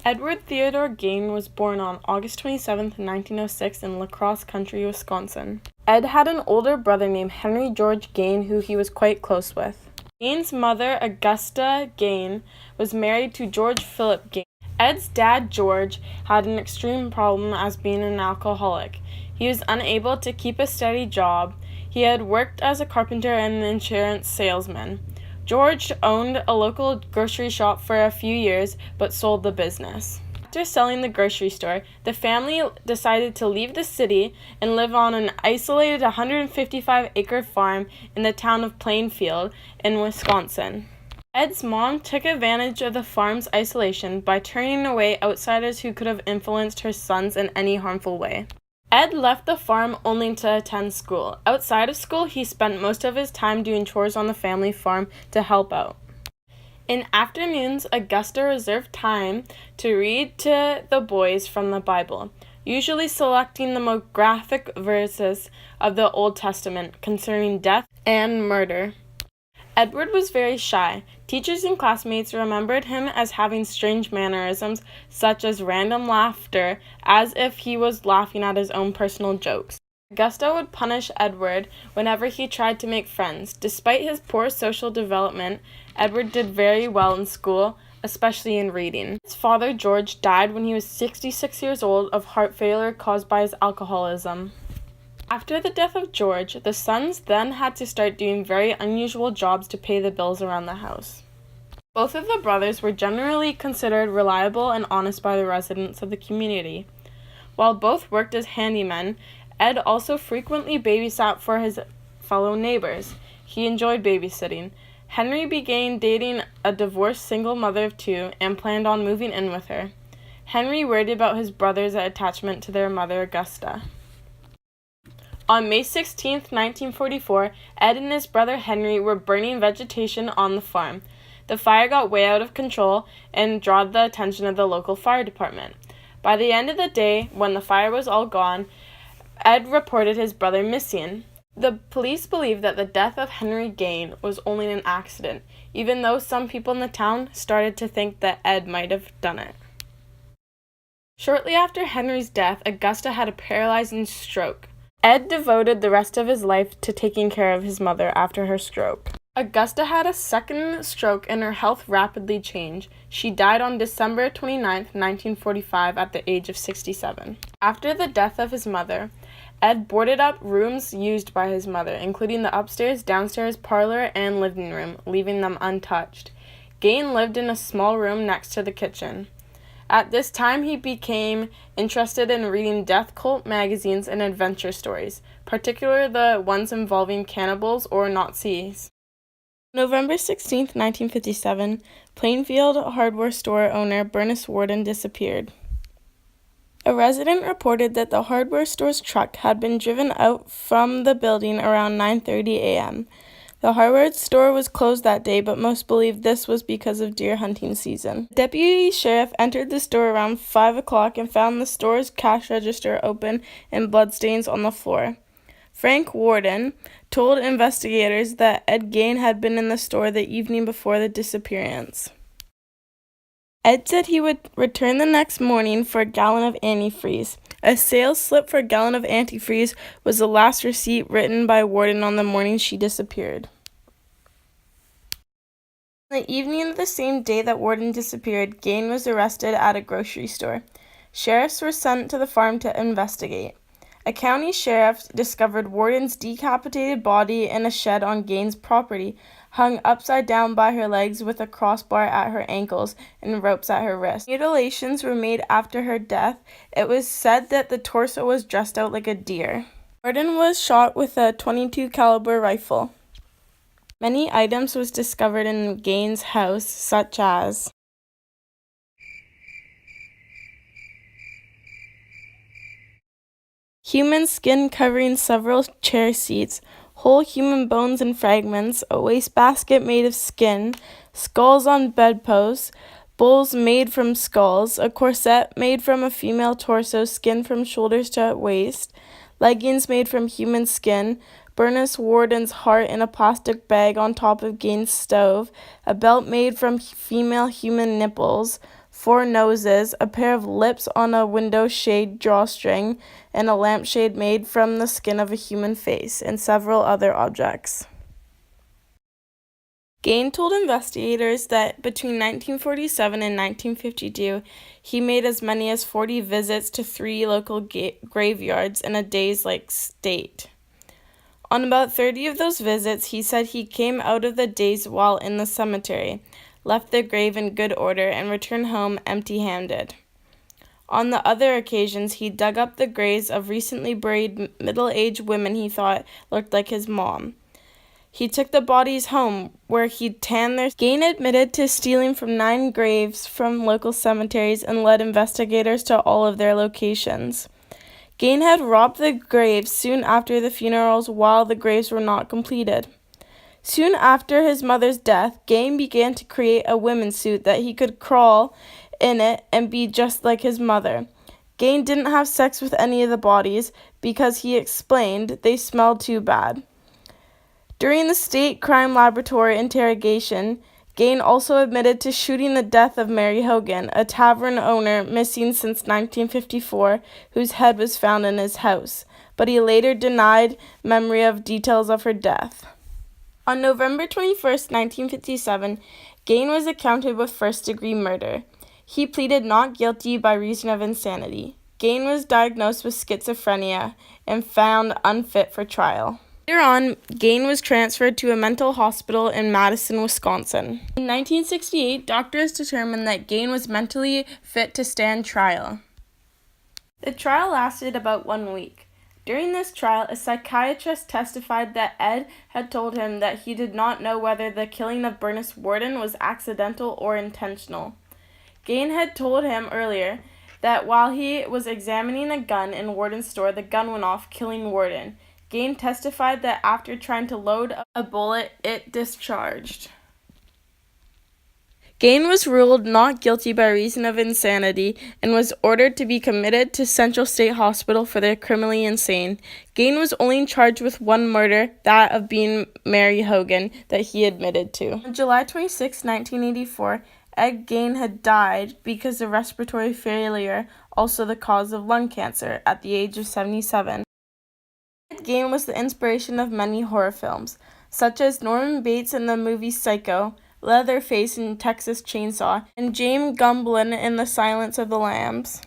Edward Theodore Gein was born on August 27, 1906 in La Crosse Country, Wisconsin. Ed had an older brother named Henry George Gein who he was quite close with. Gein's mother, Augusta Gein, was married to George Philip Gein. Ed's dad, George, had an extreme problem as being an alcoholic. He was unable to keep a steady job. He had worked as a carpenter and an insurance salesman. George owned a local grocery shop for a few years, but sold the business. After selling the grocery store, the family decided to leave the city and live on an isolated 155-acre farm in the town of Plainfield in Wisconsin. Ed's mom took advantage of the farm's isolation by turning away outsiders who could have influenced her sons in any harmful way. Ed left the farm only to attend school. Outside of school, he spent most of his time doing chores on the family farm to help out. In afternoons, Augusta reserved time to read to the boys from the Bible, usually selecting the more graphic verses of the Old Testament concerning death and murder. Edward was very shy. Teachers and classmates remembered him as having strange mannerisms, such as random laughter, as if he was laughing at his own personal jokes. Augusta would punish Edward whenever he tried to make friends. Despite his poor social development, Edward did very well in school, especially in reading. His father, George, died when he was 66 years old of heart failure caused by his alcoholism. After the death of George, the sons then had to start doing very unusual jobs to pay the bills around the house. Both of the brothers were generally considered reliable and honest by the residents of the community. While both worked as handymen, Ed also frequently babysat for his fellow neighbors. He enjoyed babysitting. Henry began dating a divorced single mother of two and planned on moving in with her. Henry worried about his brother's attachment to their mother, Augusta. On May 16, 1944, Ed and his brother Henry were burning vegetation on the farm. The fire got way out of control and drew the attention of the local fire department. By the end of the day, when the fire was all gone, Ed reported his brother missing. The police believed that the death of Henry Gein was only an accident, even though some people in the town started to think that Ed might have done it. Shortly after Henry's death, Augusta had a paralyzing stroke. Ed devoted the rest of his life to taking care of his mother after her stroke. Augusta had a second stroke and her health rapidly changed. She died on December 29, 1945 at the age of 67. After the death of his mother, Ed boarded up rooms used by his mother, including the upstairs, downstairs, parlor, and living room, leaving them untouched. Gein lived in a small room next to the kitchen. At this time, he became interested in reading death cult magazines and adventure stories, particularly the ones involving cannibals or Nazis. November 16, 1957, Plainfield hardware store owner Bernice Warden disappeared. A resident reported that the hardware store's truck had been driven out from the building around 9:30 a.m. The hardware store was closed that day, but most believe this was because of deer hunting season. The deputy sheriff entered the store around 5 o'clock and found the store's cash register open and bloodstains on the floor. Frank Warden told investigators that Ed Gein had been in the store the evening before the disappearance. Ed said he would return the next morning for a gallon of antifreeze. A sales slip for a gallon of antifreeze was the last receipt written by Warden on the morning she disappeared. On the evening of the same day that Warden disappeared, Gein was arrested at a grocery store. Sheriffs were sent to the farm to investigate. A county sheriff discovered Warden's decapitated body in a shed on Gein's property, hung upside down by her legs with a crossbar at her ankles and ropes at her wrists. Mutilations were made after her death. It was said that the torso was dressed out like a deer. Warden was shot with a .22 caliber rifle. Many items was discovered in Gein's house, such as human skin covering several chair seats, whole human bones and fragments, a wastebasket made of skin, skulls on bedposts, bowls made from skulls, a corset made from a female torso, skin from shoulders to waist, leggings made from human skin, Bernice Warden's heart in a plastic bag on top of Gein's stove, a belt made from female human nipples, 4 noses, a pair of lips on a window shade drawstring, and a lampshade made from the skin of a human face, and several other objects. Gein told investigators that between 1947 and 1952, he made as many as 40 visits to 3 local graveyards in a days-like state. On about 30 of those visits, he said he came out of the daze while in the cemetery, left the grave in good order, and returned home empty-handed. On the other occasions, he dug up the graves of recently buried middle-aged women he thought looked like his mom. He took the bodies home, where he tanned their. Gein admitted to stealing from 9 graves from local cemeteries and led investigators to all of their locations. Gein had robbed the graves soon after the funerals while the graves were not completed. Soon after his mother's death, Gein began to create a women's suit that he could crawl in it and be just like his mother. Gein didn't have sex with any of the bodies because he explained they smelled too bad. During the State Crime Laboratory interrogation, Gein also admitted to shooting the death of Mary Hogan, a tavern owner missing since 1954, whose head was found in his house, but he later denied memory of details of her death. On November 21, 1957, Gein was accounted with first-degree murder. He pleaded not guilty by reason of insanity. Gein was diagnosed with schizophrenia and found unfit for trial. Later on, Gein was transferred to a mental hospital in Madison, Wisconsin. In 1968, doctors determined that Gein was mentally fit to stand trial. The trial lasted about 1 week. During this trial, a psychiatrist testified that Ed had told him that he did not know whether the killing of Bernice Worden was accidental or intentional. Gein had told him earlier that while he was examining a gun in Worden's store, the gun went off, killing Worden. Gein testified that after trying to load a bullet, it discharged. Gein was ruled not guilty by reason of insanity and was ordered to be committed to Central State Hospital for the criminally insane. Gein was only charged with 1 murder, that of being Mary Hogan, that he admitted to. On July 26, 1984, Ed Gein had died because of respiratory failure, also the cause of lung cancer, at the age of 77. Ed Gein was the inspiration of many horror films, such as Norman Bates in the movie Psycho, Leatherface in Texas Chainsaw, and James Gumblin in The Silence of the Lambs.